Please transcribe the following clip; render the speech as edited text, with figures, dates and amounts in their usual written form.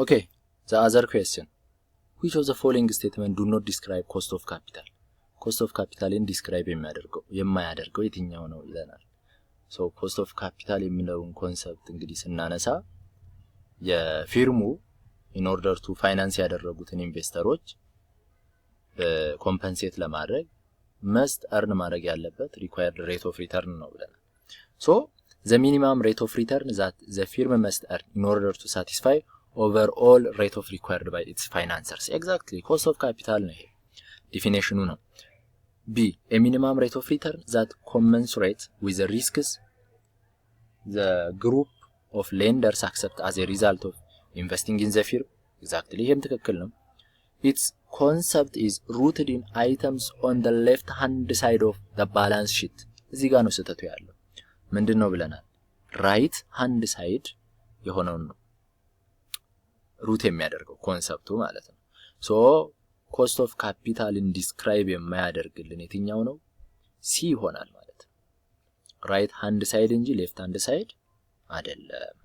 Okay, the other question. Which of the following statement do not describe cost of capital? Cost of capital in describe የማያደርገው የትኛው ነው ይለናል። So cost of capital የሚለውን ኮንሰፕት እንግዲህ ስናነሳ የፊርሙ in order to finance ያደረጉትን ኢንቨስተሮች ኮምፐንሴት ለማድረግ must earn ማድረግ ያለበት required rate of return ነው ብለናል። So the minimum rate of return that the firm must earn in order to satisfy overall rate of required by its financiers. Exactly, cost of capital ነው ይሄ ዴፊኒሽኑ ነው። B, a minimum rate of return that commensurate with the risks the group of lenders accept as a result of investing in the firm. Exactly, ይሄም ትክክል ነው። Its concept is rooted in items on the left hand side of the balance sheet. እዚህ ጋር ነው ስህተቱ ያለው። ምንድነው ብለናል? right hand side የሆነውን ነው ሩት የሚያደርገው ኮንሰፕቱ ማለት ነው። ሶ ኮስት ኦፍ ካፒታልን ዲስክራይብ የማያደርግልን የትኛው ነው? ሲ ይሆናል ማለት ነው። ራይት ሃንድ ሳይድ እንጂ ሌፍት ሃንድ ሳይድ አይደለም።